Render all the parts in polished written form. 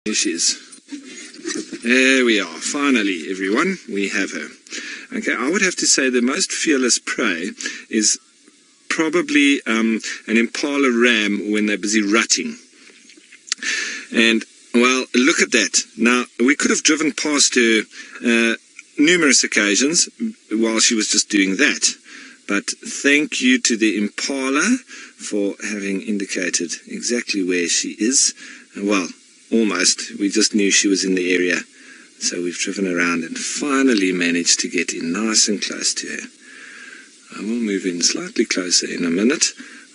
Here she is. There we are. Finally, everyone, we have her. Okay, I would have to say the most fearless prey is probably an impala ram when they're busy rutting. And, well, look at that. Now, we could have driven past her numerous occasions while she was just doing that. But thank you to the impala for having indicated exactly where she is. Well, almost. We just knew she was in the area. So we've driven around and finally managed to get in nice and close to her. I will move in slightly closer in a minute.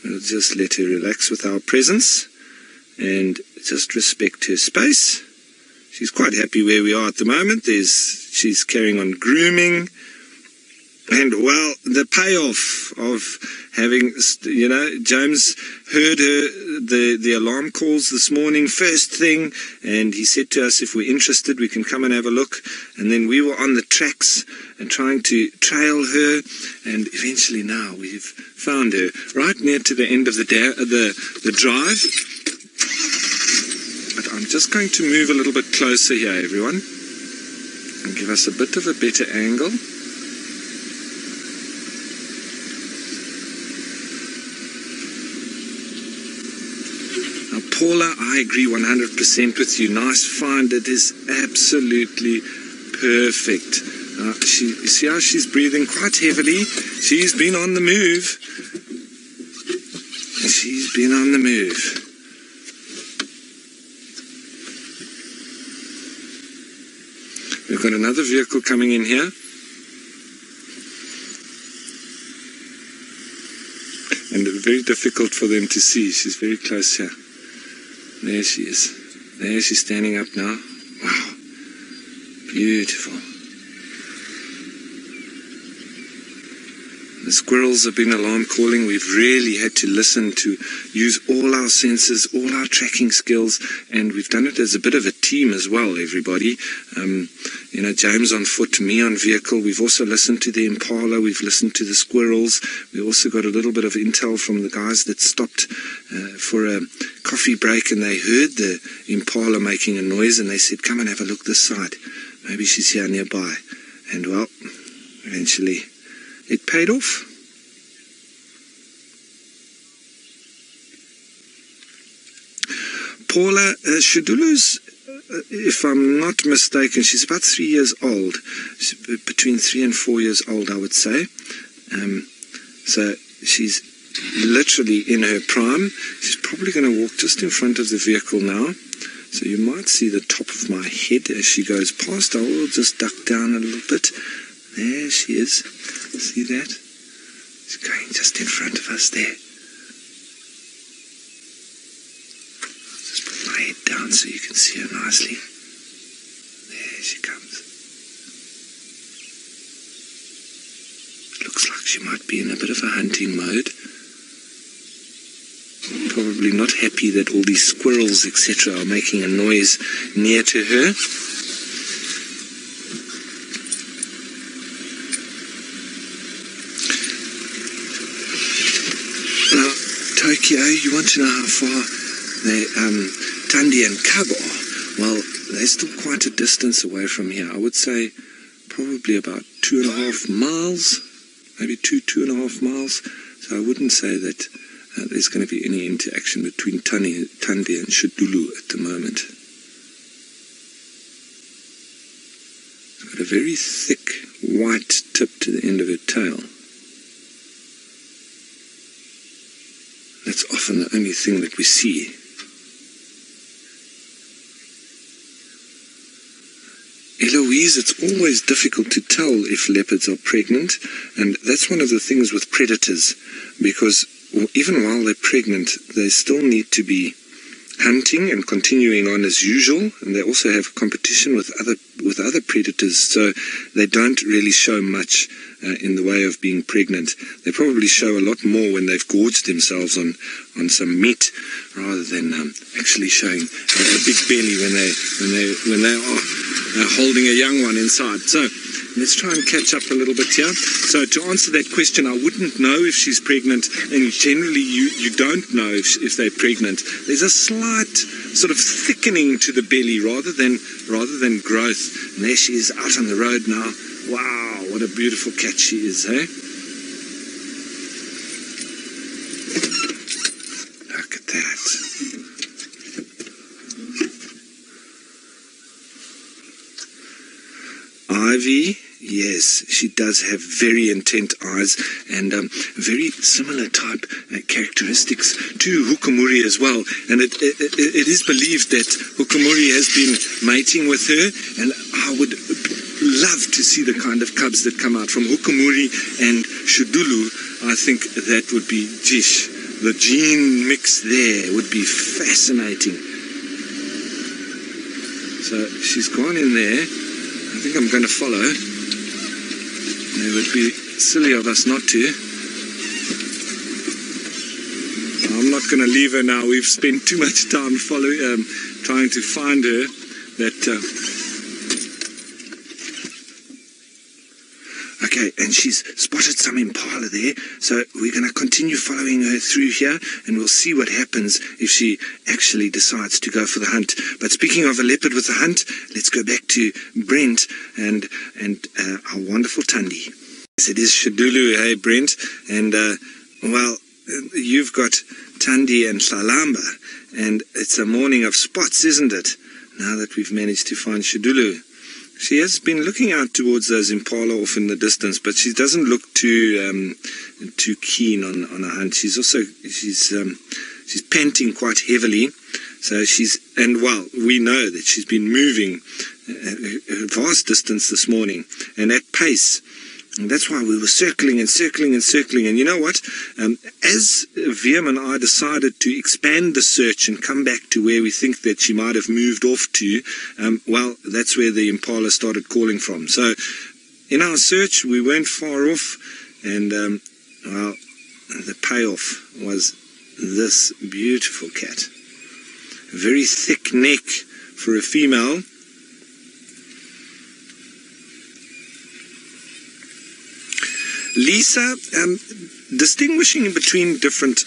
We'll just let her relax with our presence and just respect her space. She's quite happy where we are at the moment. She's carrying on grooming. And, well, the payoff of having, you know, James heard the alarm calls this morning, first thing, and he said to us, if we're interested, we can come and have a look. And then we were on the tracks and trying to trail her, and eventually now we've found her right near to the end of the drive. But I'm just going to move a little bit closer here, everyone, and give us a bit of a better angle. Paula, I agree 100% with you. Nice find. It is absolutely perfect. You see how she's breathing quite heavily? She's been on the move. She's been on the move. We've got another vehicle coming in here. And very difficult for them to see. She's very close here. There she is. There she's standing up now. Wow. Beautiful. The squirrels have been alarm calling. We've really had to listen to use all our senses, all our tracking skills, and we've done it as a bit of a team as well, everybody. You know, James on foot, me on vehicle. We've also listened to the impala. We've listened to the squirrels. We also got a little bit of intel from the guys that stopped for a coffee break, and they heard the impala making a noise, and they said, come and have a look this side. Maybe she's here nearby. And, well, eventually it paid off. Paula, Xidulu's, if I'm not mistaken, she's about 3 years old. She's between 3 and 4 years old, I would say. So she's literally in her prime. She's probably going to walk just in front of the vehicle now. So you might see the top of my head as she goes past. I will just duck down a little bit. There she is. See that? She's going just in front of us there. I'll just put my head down so you can see her nicely. There she comes. Looks like she might be in a bit of a hunting mode. Probably not happy that all these squirrels, etc., are making a noise near to her. Now, Tokyo, you want to know how far the Thandi and cub are? Well, they're still quite a distance away from here. I would say probably about 2.5 miles, maybe 2.5 miles. So I wouldn't say that there's going to be any interaction between Thandi and Xidulu at the moment. It's got a very thick white tip to the end of her tail. That's often the only thing that we see. Eloise, it's always difficult to tell if leopards are pregnant, and that's one of the things with predators, because even while they're pregnant, they still need to be hunting and continuing on as usual, and they also have competition with other predators, so they don't really show much in the way of being pregnant. They probably show a lot more when they've gorged themselves on some meat, rather than actually showing a big belly when they are holding a young one inside. So let's try and catch up a little bit here. So to answer that question, I wouldn't know if she's pregnant, and generally you don't know if they're pregnant. There's a slight sort of thickening to the belly rather than growth. And there she is out on the road now. Wow, what a beautiful cat she is, eh? Look at that. Ivy, yes, she does have very intent eyes and very similar type characteristics to Hukumuri as well. And it is believed that Hukumuri has been mating with her, and I would love to see the kind of cubs that come out from Hukumuri and Xidulu. I think that would be, geesh, the gene mix there would be fascinating. So she's gone in there. I think I'm going to follow. It would be silly of us not to. I'm not going to leave her now. We've spent too much time trying to find her. Okay, and she's spotted some impala there, so we're going to continue following her through here, and we'll see what happens if she actually decides to go for the hunt. But speaking of a leopard with a hunt, let's go back to Brent and our wonderful Thandi. Yes, it is Xidulu, hey Brent, and well, you've got Thandi and Salamba, and it's a morning of spots, isn't it? Now that we've managed to find Xidulu. She has been looking out towards those impala off in the distance, but she doesn't look too keen on a hunt. She's panting quite heavily, so well, we know that she's been moving a vast distance this morning, and at pace. And that's why we were circling and circling and circling. And you know what? As Wiem and I decided to expand the search and come back to where we think that she might have moved off to, well, that's where the impala started calling from. So in our search, we weren't far off. And, well, the payoff was this beautiful cat. A very thick neck for a female. Lisa, distinguishing between different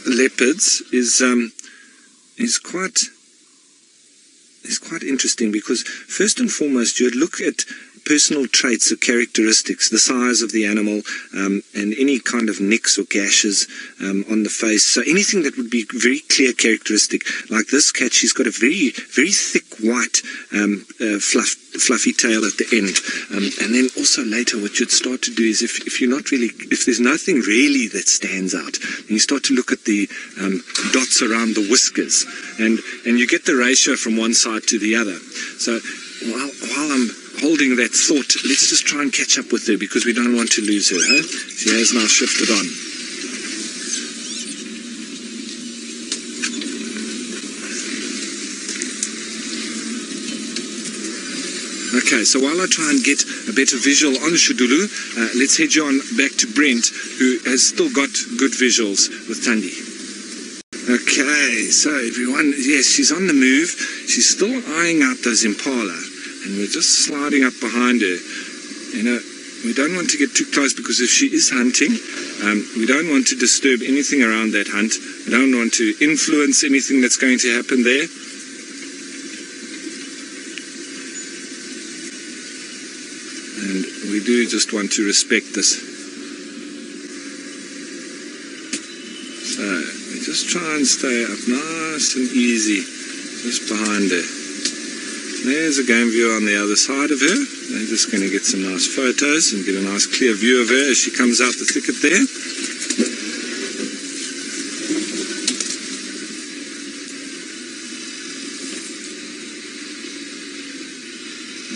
leopards is quite interesting, because first and foremost you'd look at personal traits or characteristics, the size of the animal, and any kind of nicks or gashes on the face. So anything that would be very clear characteristic. Like this cat, she's got a very, very thick white fluffy tail at the end. And then also later what you'd start to do is if there's nothing really that stands out, then you start to look at the dots around the whiskers, and you get the ratio from one side to the other. So while I'm holding that thought, let's just try and catch up with her, because we don't want to lose her. Huh? She has now shifted on. Okay, so while I try and get a better visual on Xidulu, let's head you on back to Brent, who has still got good visuals with Thandi. Okay, so everyone, yes, she's on the move. She's still eyeing out those impala, and we're just sliding up behind her. You know, we don't want to get too close, because if she is hunting, we don't want to disturb anything around that hunt. We don't want to influence anything that's going to happen there. And we do just want to respect this. So we just try and stay up nice and easy, just behind her. There's a game viewer on the other side of her. They're just going to get some nice photos and get a nice clear view of her as she comes out the thicket there.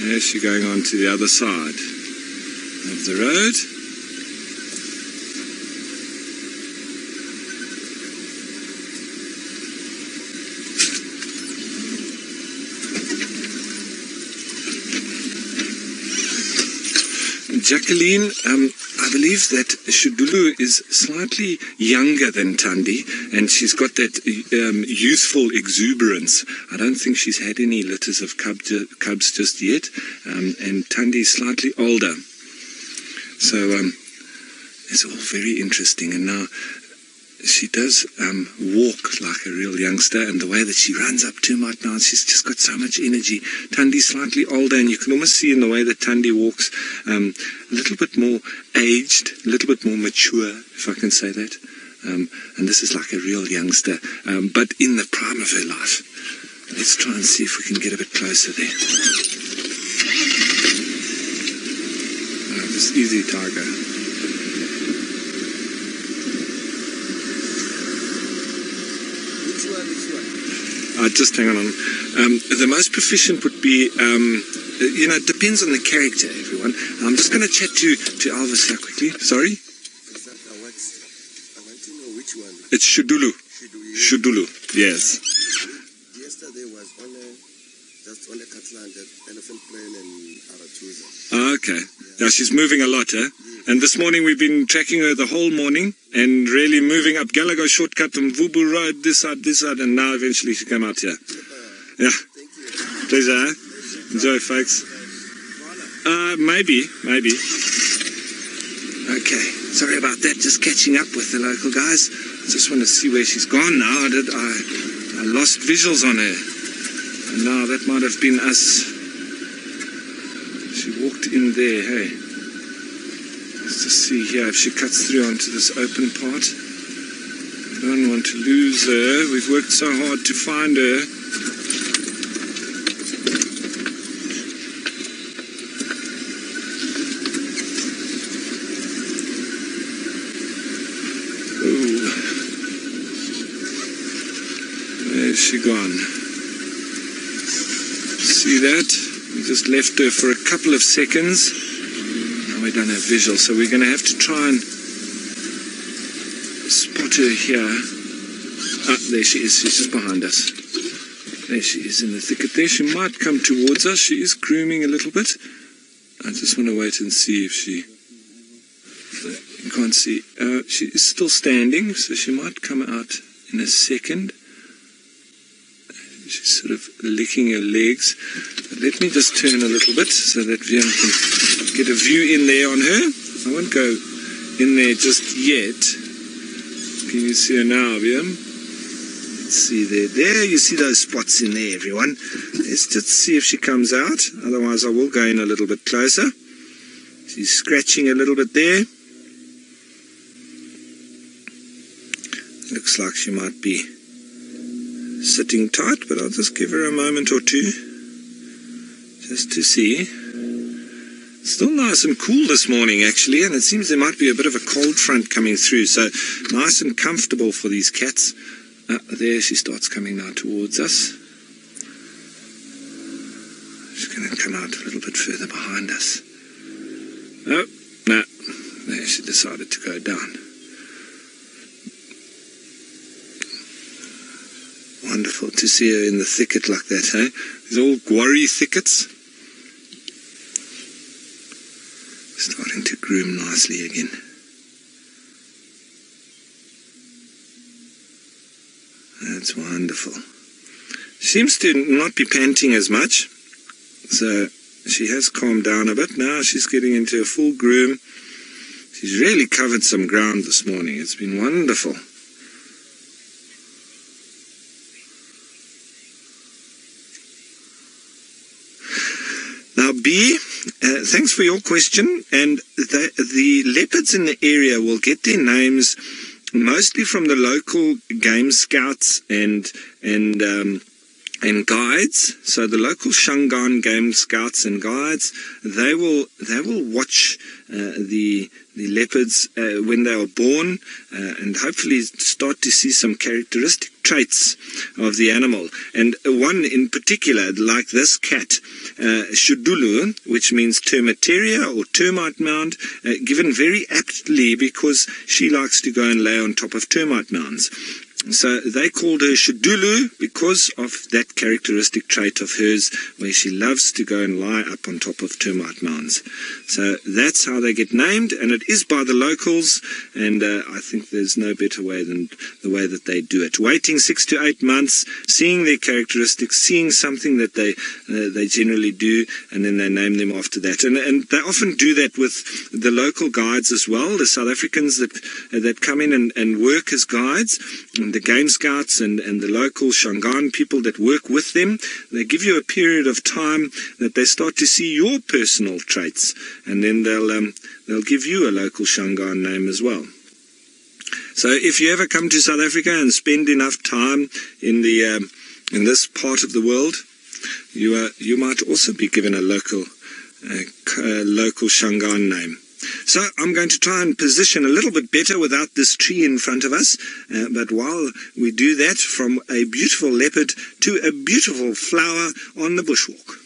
There's she going on to the other side of the road. Jacqueline, I believe that Xidulu is slightly younger than Thandi, and she's got that youthful exuberance. I don't think she's had any litters of cubs just yet, and Thandi is slightly older. So it's all very interesting. And now she does walk like a real youngster, and the way that she runs up termite mounds, she's just got so much energy. Thandi's slightly older, and you can almost see in the way that Thandi walks a little bit more aged, a little bit more mature, if I can say that. And this is like a real youngster, but in the prime of her life. Let's try and see if we can get a bit closer there. This easy tiger. Just hang on. The most proficient would be, it depends on the character, everyone. I'm just going to chat to Alvis here quickly. Sorry? I want to know which one. It's Xidulu. Xidulu, yes. Yesterday was just on the Catland, elephant plane and Aratuza. Okay. Yeah, she's moving a lot, eh? And this morning we've been tracking her the whole morning and really moving up Galago shortcut and Vubu Road, this side, and now eventually she came out here. Yeah. Thank you. Pleasure, eh? Enjoy, folks. Maybe. Okay. Sorry about that. Just catching up with the local guys. I just want to see where she's gone now. I lost visuals on her. And now that might have been us. She walked in there, hey. Let's just see here if she cuts through onto this open part. I don't want to lose her. We've worked so hard to find her. Oh, where's she gone? See that? We just left her for a couple of seconds. We don't have visual, so we're going to have to try and spot her here. Ah, there she is. She's just behind us. There she is in the thicket there. She might come towards us. She is grooming a little bit. I just want to wait and see if she... You can't see. She is still standing, so she might come out in a second. She's sort of licking her legs. But let me just turn a little bit so that Vian can get a view in there on her. I won't go in there just yet. Can you see her now, Vian? Let's see there. There, you see those spots in there, everyone. Let's just see if she comes out. Otherwise, I will go in a little bit closer. She's scratching a little bit there. Looks like she might be sitting tight, but I'll just give her a moment or two just to see. Still nice and cool this morning, actually, and it seems there might be a bit of a cold front coming through, so nice and comfortable for these cats. There she starts coming now towards us. She's going to come out a little bit further behind us. Oh, no, there she decided to go down. Wonderful to see her in the thicket like that, hey? These all guarri thickets. Starting to groom nicely again. That's wonderful. Seems to not be panting as much. So she has calmed down a bit. Now she's getting into a full groom. She's really covered some ground this morning. It's been wonderful. Now, B, thanks for your question. And the leopards in the area will get their names mostly from the local game scouts and guides. So the local Shangaan game scouts and guides, they will watch the leopards when they are born and hopefully start to see some characteristic traits of the animal. And one in particular, like this cat, Xidulu, which means termiteria or termite mound, given very aptly because she likes to go and lay on top of termite mounds. So they called her Xidulu because of that characteristic trait of hers where she loves to go and lie up on top of termite mounds. So that's how they get named, and it is by the locals, and I think there's no better way than the way that they do it. Waiting 6 to 8 months, seeing their characteristics, seeing something that they generally do, and then they name them after that. And they often do that with the local guides as well, the South Africans that come in and work as guides, and the game scouts and the local Shangaan people that work with them. They give you a period of time that they start to see your personal traits, and then they'll give you a local Shangaan name as well. So if you ever come to South Africa and spend enough time in this part of the world, you might also be given a local Shangaan name. So I'm going to try and position a little bit better without this tree in front of us, but while we do that, from a beautiful leopard to a beautiful flower on the bushwalk.